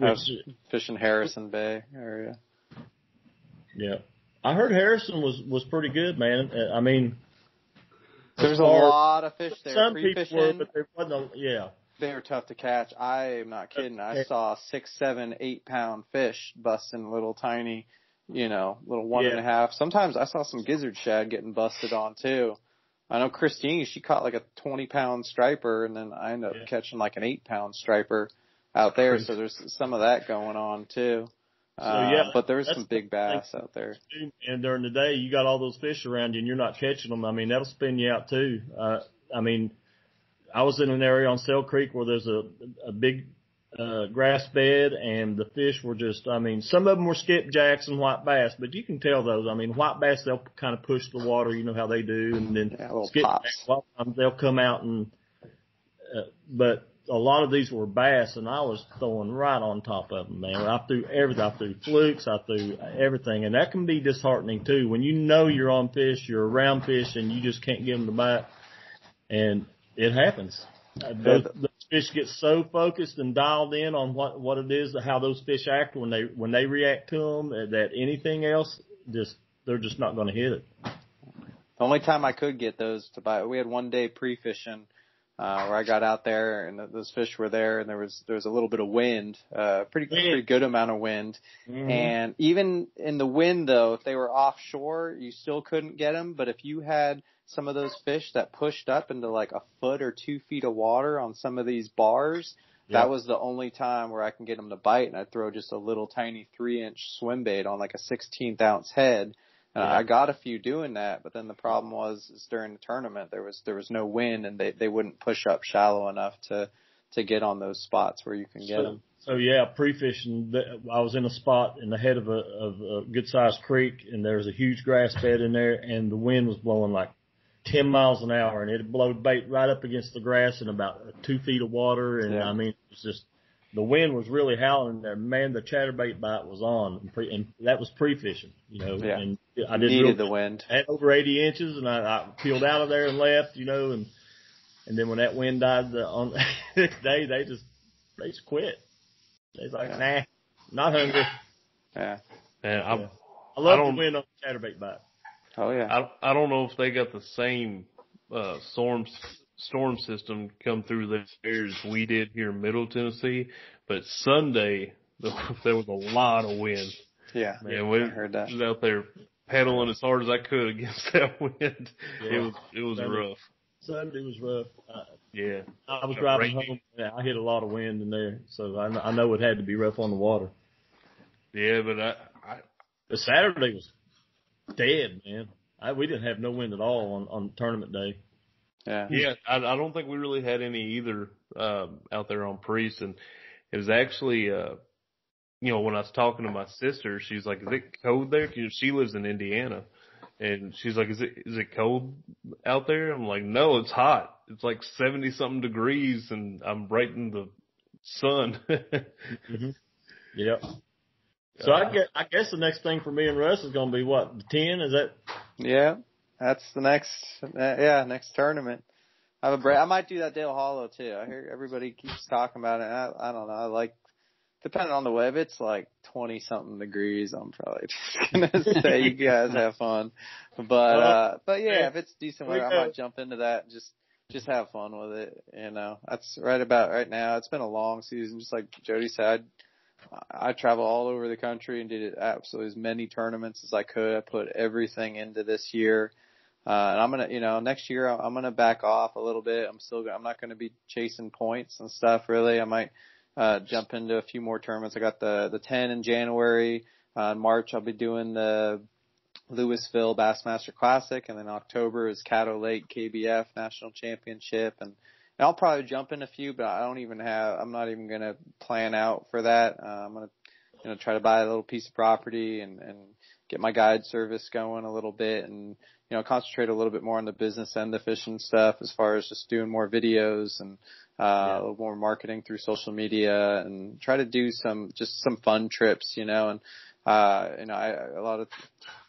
was fishing Harrison Bay area. Yeah. I heard Harrison was pretty good, man. I mean, there's a lot of fish there. Some people were, but there wasn't they were tough to catch. I'm not kidding. I saw 6, 7, 8 pound fish busting little tiny, little 1.5. Sometimes I saw some gizzard shad getting busted on too. I know Christine, she caught like a 20 pound striper, and then I ended up catching like an 8 pound striper out there. So there's some of that going on too. But there's some big bass out there. And during the day, you got all those fish around you, and you're not catching them. I mean, that'll spin you out too. I mean, I was in an area on Sail Creek where there's a big grass bed, and the fish were just, I mean, some of them were skipjacks and white bass, but you can tell those. I mean, white bass, they'll kind of push the water, you know how they do, and then skipjacks, a lot of times they'll come out and, but a lot of these were bass, and I was throwing right on top of them, man. I threw everything. I threw flukes. I threw everything, and that can be disheartening too. When you're on fish, you're around fish, and you just can't get them to bite, and it happens. Those fish get so focused and dialed in on what it is, how those fish act when they react to them, that anything else, they're just not going to hit it. The only time I could get those to bite, we had one day pre-fishing where I got out there and those fish were there, and there was a little bit of wind, pretty good amount of wind. Mm-hmm. And even in the wind though, if they were offshore, you still couldn't get them. But if you had some of those fish that pushed up into like a foot or 2 feet of water on some of these bars, that was the only time where I can get them to bite. And I'd throw just a little tiny 3-inch swim bait on like a 16th ounce head. I got a few doing that, but then the problem is during the tournament there was no wind, and they wouldn't push up shallow enough to get on those spots where you can get them. So yeah, pre-fishing, I was in a spot in the head of a good sized creek, and there was a huge grass bed in there, and the wind was blowing like 10 miles an hour, and it blowed bait right up against the grass in about 2 feet of water, and I mean, it was just, the wind was really howling there. Man, the chatterbait bite was on, and that was pre-fishing, and I needed the wind. I had over 80 inches, and I peeled out of there and left, and then when that wind died on the next day, they just quit. They was like, nah, not hungry. Yeah. I love the wind on the chatterbait bite. Oh yeah. I don't know if they got the same storm system come through there as we did here in Middle Tennessee, but Sunday there was a lot of wind. Yeah, I heard that. I was out there paddling as hard as I could against that wind. Yeah. It was rough. Sunday was rough. I was got driving home. I hit a lot of wind in there, so I know it had to be rough on the water. Yeah, but the Saturday was dead, man. We didn't have no wind at all on tournament day. Yeah. I don't think we really had any either out there on Priest, and it was actually when I was talking to my sister, she's like, "Is it cold there?" She lives in Indiana, and she's like, "Is it cold out there?" I'm like, "No, it's hot. It's like 70-something degrees, and I'm right in the sun." Mm-hmm. Yep. So I guess the next thing for me and Russ is going to be what, the 10? Is that? Yeah, that's the next tournament. I might do that Dale Hollow too. I hear everybody keeps talking about it. I don't know. I like, depending on the weather, if it's like 20-something degrees, I'm probably just gonna say you guys have fun. But yeah, if it's decent weather, I might jump into that and just have fun with it. That's right now. It's been a long season, just like Jody said. I travel all over the country and did absolutely as many tournaments as I could. I put everything into this year. And I'm going to, next year I'm going to back off a little bit. I'm not going to be chasing points and stuff really. I might, jump into a few more tournaments. I got the 10 in January. In March, I'll be doing the Louisville Bassmaster Classic. And then October is Caddo Lake KBF National Championship. And I'll probably jump in a few, but I'm not even going to plan out for that. I'm going to, try to buy a little piece of property and get my guide service going a little bit and, concentrate a little bit more on the business end of fishing stuff as far as just doing more videos and, a little more marketing through social media and try to do some fun trips, and, a lot of,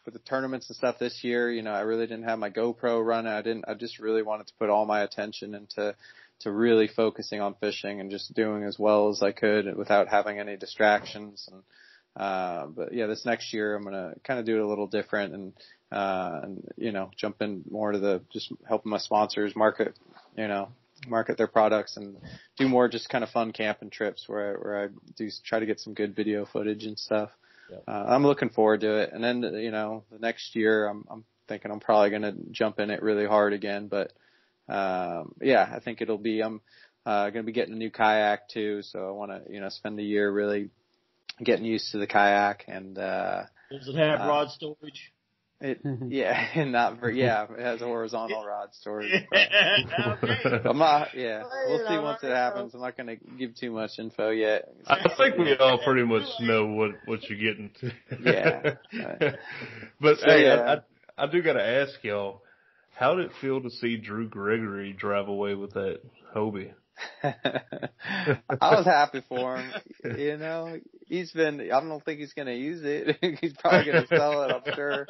with the tournaments and stuff this year, I really didn't have my GoPro running. I just really wanted to put all my attention into really focusing on fishing and just doing as well as I could without having any distractions. But yeah, this next year I'm going to kind of do it a little different and jump in more to just helping my sponsors market their products and do more just kind of fun camping trips where I do try to get some good video footage and stuff. Yep. I'm looking forward to it. And then, the next year I'm thinking I'm probably going to jump in it really hard again. But, I think it'll be, I'm going to be getting a new kayak too. So I want to, spend the year really getting used to the kayak and, does it have rod storage? It has a horizontal rod storage. I'm not, we'll see once it happens. I'm not going to give too much info yet. I think we all pretty much know what you're getting to. Yeah. But so, hey, I do got to ask y'all, how did it feel to see Drew Gregory drive away with that Hobie? I was happy for him. I don't think he's going to use it. He's probably going to sell it, I'm sure.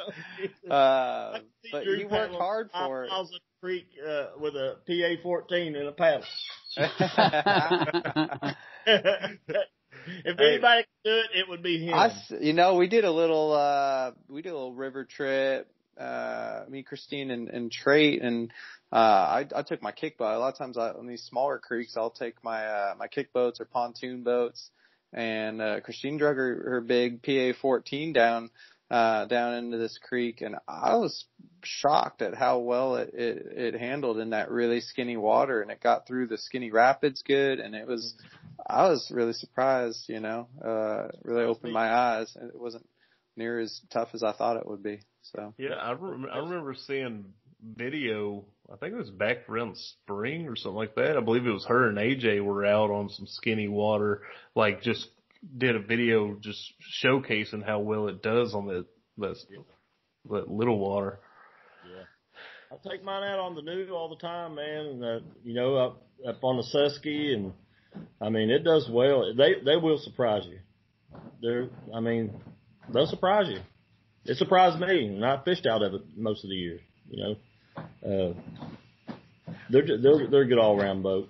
But he worked hard for it. Miles of Creek with a PA-14 and a paddle. If anybody could do it, it would be him. We did a little river trip. Me, Christine, and Trait, and I took my kick boat. A lot of times on these smaller creeks, I'll take my kick boats or pontoon boats, and Christine drug her big PA-14 down into this creek, and I was shocked at how well it handled in that really skinny water, and it got through the skinny rapids good, and I was really surprised, really opened my eyes, and it wasn't near as tough as I thought it would be. So yeah, I remember seeing video. I think it was back around spring or something like that. I believe it was her and AJ were out on some skinny water, like just did a video just showcasing how well it does on that little water. Yeah, I take mine out on the Noob all the time, man. And, up on the Susky, and I mean it does well. They will surprise you. They'll surprise you. It surprised me, and I fished out of it most of the year. They're a good all around boat.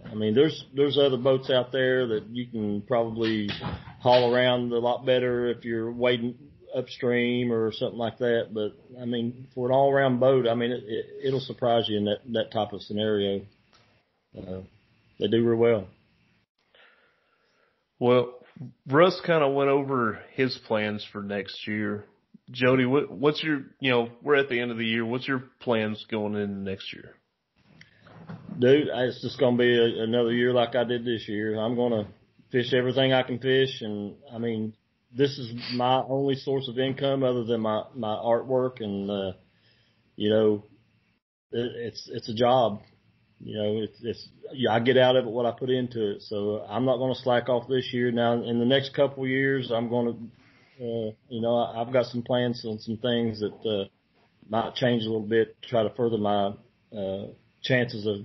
I mean, there's other boats out there that you can probably haul around a lot better if you're wading upstream or something like that. But I mean, for an all around boat, I mean, it'll surprise you in that type of scenario. They do real well. Well, Russ kind of went over his plans for next year. Jody, what's your, we're at the end of the year. What's your plans going into next year? Dude, it's just going to be another year like I did this year. I'm going to fish everything I can fish. And I mean, this is my only source of income other than my artwork. And, it's a job. I get out of it what I put into it. So I'm not going to slack off this year. Now, in the next couple of years, I'm going to, I've got some plans on some things that might change a little bit to try to further my chances of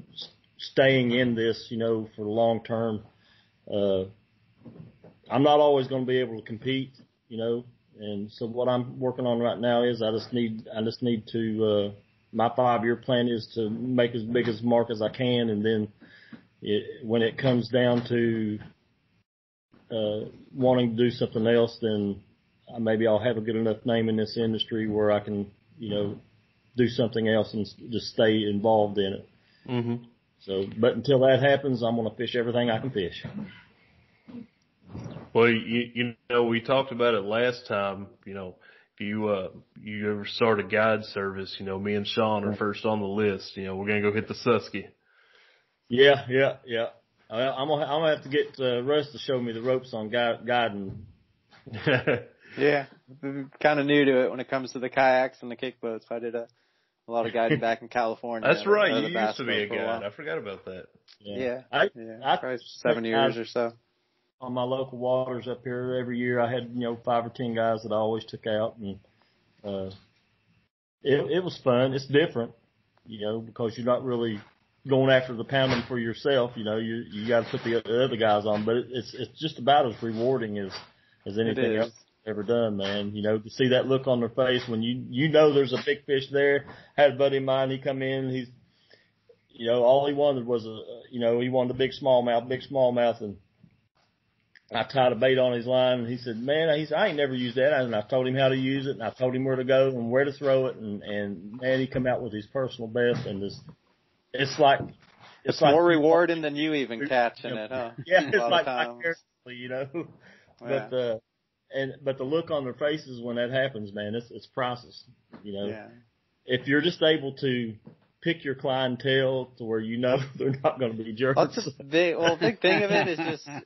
staying in this, for the long term. I'm not always going to be able to compete, and so what I'm working on right now is I just need to my 5-year plan is to make as big as mark as I can, and then when it comes down to wanting to do something else, then maybe I'll have a good enough name in this industry where I can, do something else and just stay involved in it. Mm-hmm. So, but until that happens, I'm going to fish everything I can fish. Well, we talked about it last time. you ever start a guide service, me and Sean are first on the list. We're gonna go hit the Susky. Yeah. I'm gonna have to get Russ to show me the ropes on guiding. Yeah, kind of new to it when it comes to the kayaks and the kick boats. I did a lot of guiding back in California. That's right. You used to be a guide. I forgot about that. Yeah. I probably 7 years or so. On my local waters up here, every year I had 5 or 10 guys that I always took out, and it was fun. It's different, because you're not really going after the pounding for yourself. You got to put the other guys on, but it's just about as rewarding as anything else I've ever done, man. To see that look on their face when there's a big fish there. I had a buddy of mine, he come in, he's, all he wanted was he wanted a big smallmouth, and I tied a bait on his line, and he said, man, I ain't never used that. And I told him how to use it, and I told him where to go and where to throw it, and man, he come out with his personal best, and it's like more rewarding than you even catching it, huh? Yeah, it's like But but the look on their faces when that happens, man, it's priceless. Yeah. If you're just able to pick your clientele to where they're not going to be jerks. That's a big thing of it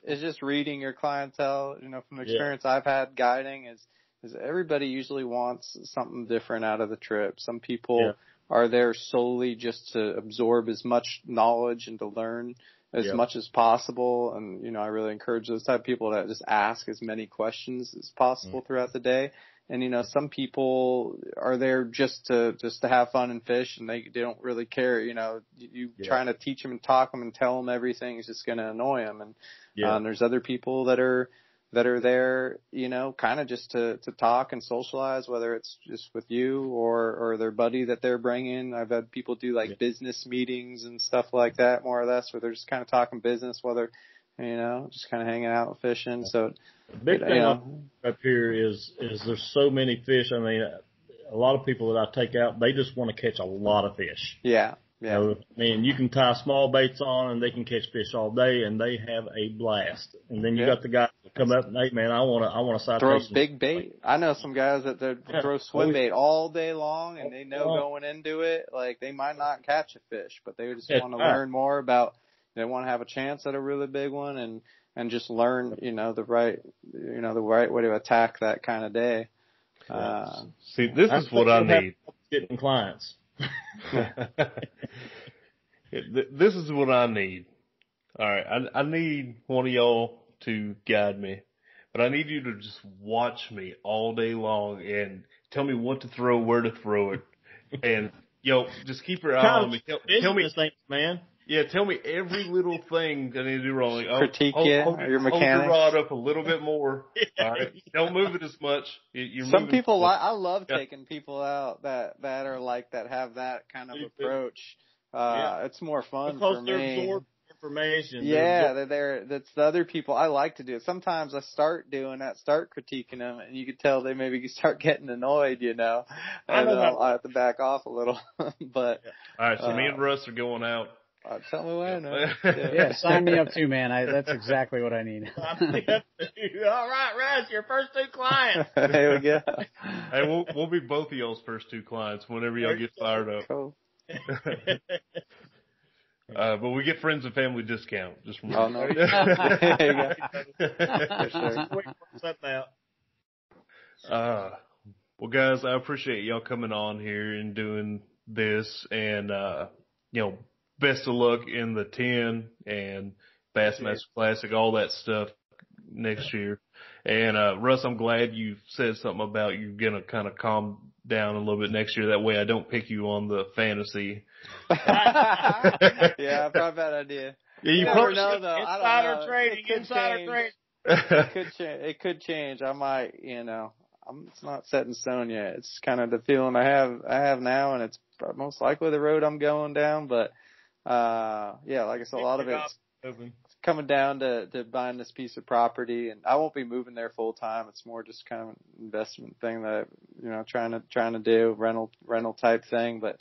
is just reading your clientele. From the experience I've had guiding is everybody usually wants something different out of the trip. Some people are there solely just to absorb as much knowledge and to learn as much as possible. And, I really encourage those type of people to just ask as many questions as possible throughout the day. And, some people are there just to have fun and fish, and they don't really care. Trying to teach them and talk them and tell them everything is just going to annoy them. And there's other people that are there, kind of just to talk and socialize, whether it's just with you or their buddy that they're bringing. I've had people do like business meetings and stuff like that, more or less, where they're just kind of talking business while they're, just kind of hanging out and fishing. So the big thing up here is there's so many fish. I mean, a lot of people that I take out, they just want to catch a lot of fish. Yeah. Yeah. You can tie small baits on and they can catch fish all day, and they have a blast. And then you got the guys that come up and, hey, man, I want a citation. Throw big bait. I know some guys that throw swim bait all day long, and they know going into it, like, they might not catch a fish, but they just want to learn more about. They want to have a chance at a really big one and just learn, the right way to attack that kind of day. See, this is what I need. Getting clients. This is what I need. All right, I need one of y'all to guide me, but I need you to just watch me all day long and tell me what to throw, where to throw it, and just keep your eye on me. Tell me, things, man. Yeah, tell me every little thing I need to do wrong. Like, critique your mechanics. Hold your rod up a little bit more. All right, don't move it as much. Some people I love taking people out that are like that, have that kind of approach. It's more fun for me. They're absorbing information. Yeah, that's the other people I like to do it. Sometimes I start doing that, start critiquing them, and you can tell they maybe start getting annoyed, and I have to back off a little. But all right, so me and Russ are going out. Tell me when. Yeah, sign me up too, man. That's exactly what I need. All right, Russ, your first 2 clients. There we go. Hey, we'll be both of y'all's first 2 clients whenever y'all get fired up. Cool. But we get friends and family discount. Just from no. There you go. Well, guys, I appreciate y'all coming on here and doing this, and best of luck in the 10 and Bassmaster Classic, all that stuff next year. And Russ, I'm glad you said something about you're gonna kind of calm down a little bit next year. That way, I don't pick you on the fantasy. Yeah, probably a bad idea. Yeah, you never know, though. Insider trading. It could change. I might, it's not set in stone yet. It's kind of the feeling I have now, and it's most likely the road I'm going down. But like I said, a lot of it's coming down to buying this piece of property, and I won't be moving there full time. It's more just kind of an investment thing that trying to do, rental type thing. But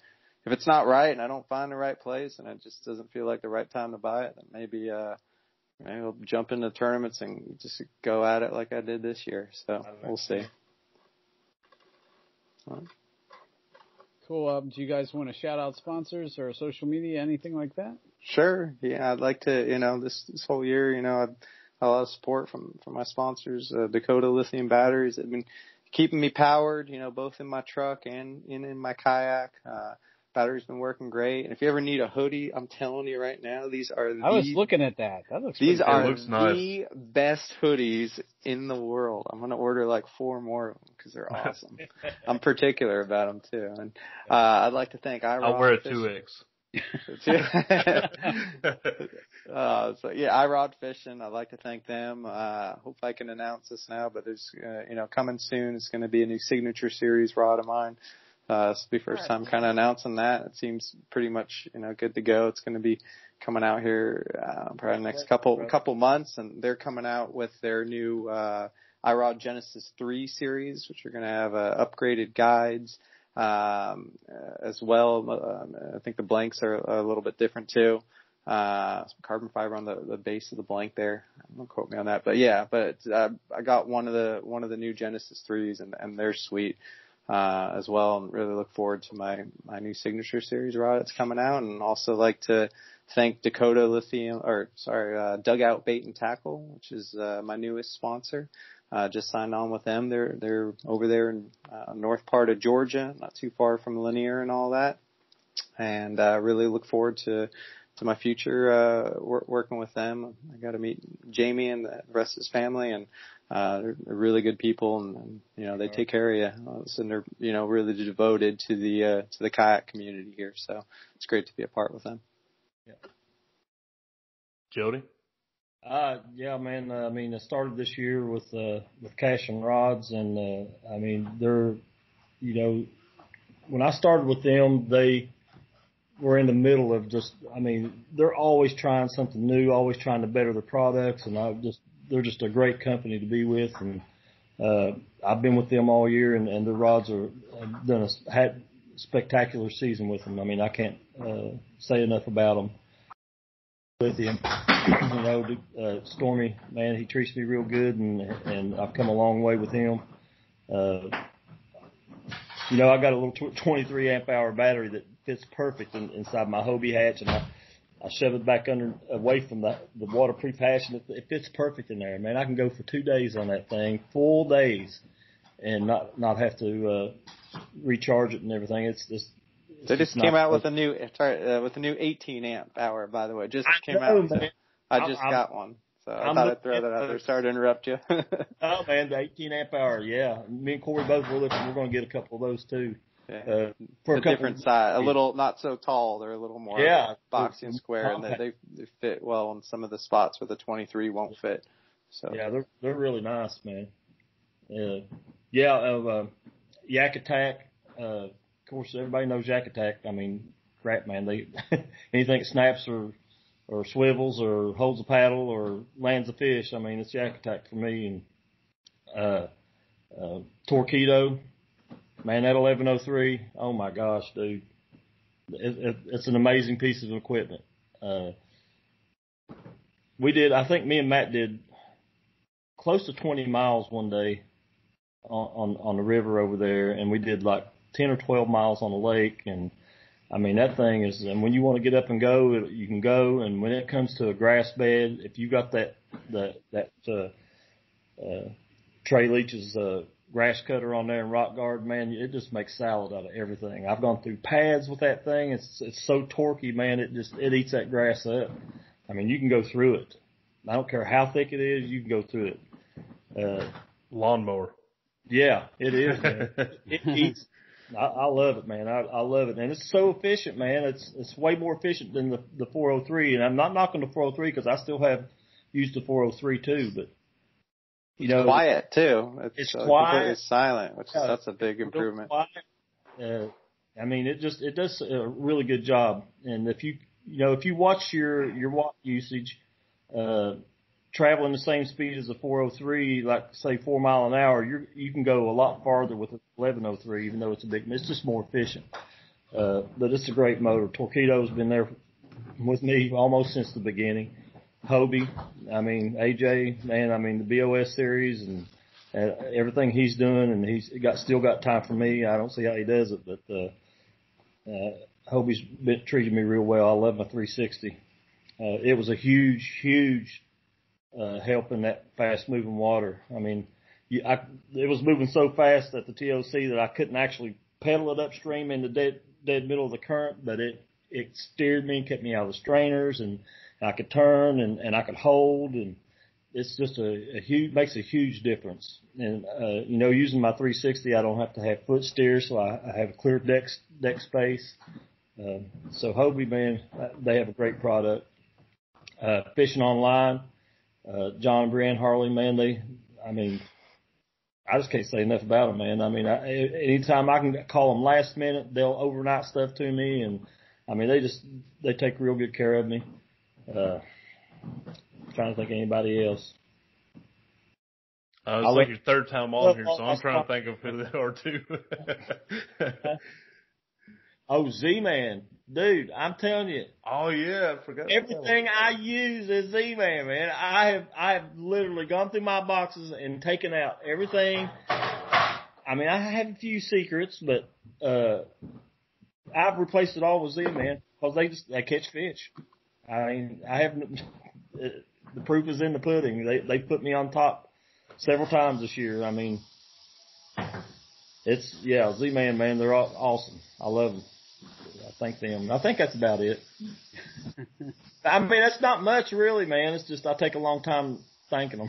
if it's not right and I don't find the right place and it just doesn't feel like the right time to buy it, then maybe I'll jump into tournaments and just go at it like I did this year. So we'll see. Cool. Do you guys want to shout out sponsors or social media, anything like that? Sure. Yeah, I'd like to, this whole year, I've had a lot of support from my sponsors. Dakota Lithium Batteries have been keeping me powered, both in my truck and in my kayak. Battery's been working great. And if you ever need a hoodie, I'm telling you right now, I was looking at that. That looks These are nice. the best hoodies in the world. I'm going to order like 4 more of them because they're awesome. I'm particular about them too. And I'd like to thank I'll wear a 2X. iRod Fishing. I'd like to thank them. Hope I can announce this now, but there's, coming soon. It's going to be a new signature series rod of mine. This will be first time kind of announcing that. It seems pretty much, good to go. It's going to be coming out here, probably the next couple months, and they're coming out with their new, iRod Genesis 3 series, which are going to have, upgraded guides, as well. I think the blanks are a little bit different too. Some carbon fiber on the base of the blank there. Don't quote me on that, but I got one of the new Genesis 3s and they're sweet. As well, and really look forward to my new signature series rod that's coming out, and also like to thank Dakota Dugout Bait and Tackle, which is my newest sponsor. Just signed on with them. They're over there in north part of Georgia, not too far from Lanier and all that, and really look forward to my future working with them. I got to meet Jamie and the rest of his family, and they're really good people, and they take care of you. And they're really devoted to the kayak community here. So it's great to be a part with them. Yeah. Jody? Yeah, man. I started this year with Cash and Rods, and they're, when I started with them, they were in the middle of they're always trying something new, always trying to better their products, and they're just a great company to be with, and I've been with them all year, and the rods had a spectacular season with them. I can't say enough about them. Lithium, Stormy, man, he treats me real good, and I've come a long way with him. I got a little 23 amp hour battery that fits perfect inside my Hobie hatch, and I shove it back away from the waterproof hatch, and it fits perfect in there, man. I can go for 2 days on that thing, full days, and not have to recharge it and everything. They just came out with a new 18 amp hour, by the way. Just came out. So I just got one. So I thought I'd throw that out there. Sorry to interrupt you. Oh man, the 18 amp hour, yeah. Me and Corey both were looking. We're going to get a couple of those too. Yeah. For a different size, a little not so tall. They're a little more boxy and square, and they fit well in some of the spots where the 23 won't fit. So yeah, they're really nice, man. Yak Attack. Of course, everybody knows Yak Attack. Crap, man. They anything that snaps or swivels or holds a paddle or lands a fish. It's Yak Attack for me. And Torpedo. Man, that 1103, oh my gosh, dude. It's an amazing piece of equipment. I think me and Matt did close to 20 miles one day on the river over there, and we did like 10 or 12 miles on the lake. And that thing is, and when you want to get up and go, you can go. And when it comes to a grass bed, if you got that Trey Leach's grass cutter on there in Rock Garden, man, it just makes salad out of everything. I've gone through pads with that thing. It's so torquey, man. It eats that grass up. You can go through it. I don't care how thick it is. You can go through it. Lawnmower. Yeah, it is, man. It eats. I love it, man. I love it. And it's so efficient, man. It's way more efficient than the 403. And I'm not knocking the 403 because I still have used the 403 too, but it's quiet too. It's quiet. Completely silent, that's a big improvement. It does a really good job. And if you watch your watt usage, traveling the same speed as a 403, like say 4 mile an hour, you can go a lot farther with a 1103, even though it's just more efficient. But it's a great motor. Torpedo's been there with me almost since the beginning. Hobie, AJ, man, the BOS series and everything he's doing, and still got time for me. I don't see how he does it, but Hobie's been treating me real well. I love my 360. It was a huge help in that fast moving water. I mean, it was moving so fast at the TOC that I couldn't actually pedal it upstream in the dead middle of the current, but it steered me and kept me out of the strainers, and I could turn and I could hold, and it's just makes a huge difference. And, using my 360, I don't have to have foot steer, so I have a clear deck space. So Hobie, man, they have a great product. Fishing online, John and Brianne Harley, man, I just can't say enough about them, man. I mean, anytime I can call them last minute, they'll overnight stuff to me, and I mean, they take real good care of me. Trying to think of anybody else. It's like your third time on here, so I'm trying to think of who they are too. Oh, Z-Man. Dude, I'm telling you. Oh, yeah, I forgot. Everything I use is Z-Man, man. I have literally gone through my boxes and taken out everything. I mean, I have a few secrets, but I've replaced it all with Z-Man because they catch fish. I mean, the proof is in the pudding. They put me on top several times this year. I mean, Z-Man, man, they're all awesome. I love them. I thank them. I think that's about it. I mean, that's not much really, man. It's just I take a long time thanking them.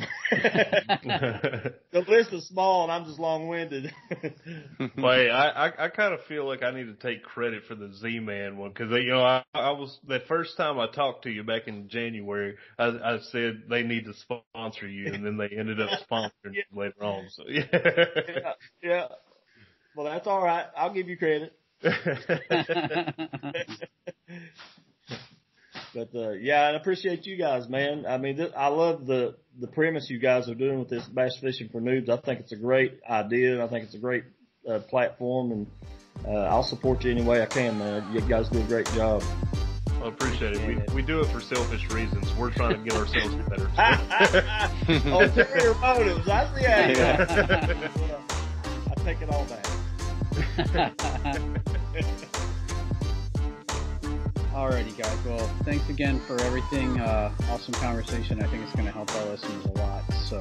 The list is small and I'm just long-winded. Wait, I kind of feel like I need to take credit for the Z-Man one because, I was the first time I talked to you back in January, I said they need to sponsor you, and then they ended up sponsoring you later on. So yeah. Well, that's all right. I'll give you credit. But I appreciate you guys, man. I mean, I love the premise you guys are doing with this Bass Fishing for Noobs. I think it's a great idea, and I think it's a great platform, and I'll support you any way I can, man. You guys do a great job. I appreciate it. We do it for selfish reasons. We're trying to get ourselves better. Ulterior motives. I see how you I take it all back. Alrighty, guys. Well, thanks again for everything. Awesome conversation. I think it's going to help our listeners a lot. So,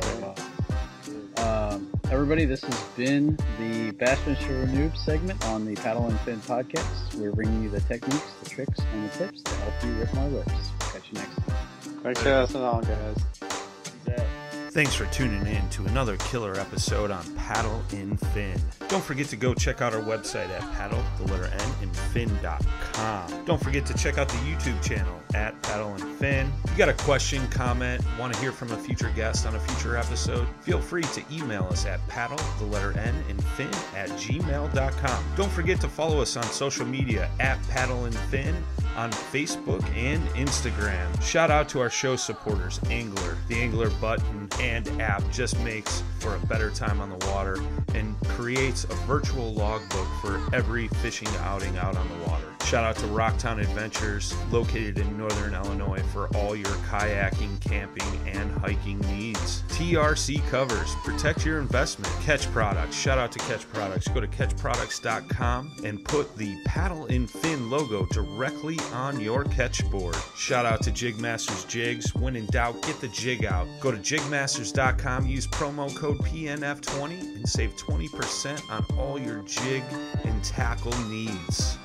everybody, this has been the Bass Fisher Noob segment on the Paddle and Fin podcast. We're bringing you the techniques, the tricks, and the tips to help you rip more lips. Catch you next time. Thanks for listening on, guys. Thanks for tuning in to another killer episode on Paddle and Fin. Don't forget to go check out our website at paddle_and_fin.com. Don't forget to check out the YouTube channel at Paddle and Fin. If you got a question, comment, want to hear from a future guest on a future episode, feel free to email us at paddle_and_fin@gmail.com. Don't forget to follow us on social media at Paddle and Fin on Facebook and Instagram. Shout out to our show supporters, Angler. The Angler button and app just makes for a better time on the water and creates a virtual logbook for every fishing outing out on the water. Shout out to Rocktown Adventures, located in Northern Illinois, for all your kayaking, camping, and hiking needs. TRC Covers, protect your investment. Ketch Products, shout out to Ketch Products. Go to ketchproducts.com and put the Paddle and Fin logo directly on your catch board. Shout out to JigMasters Jigs. When in doubt, get the jig out. Go to JigMasters.com, use promo code PNF20 and save 20% on all your jig and tackle needs.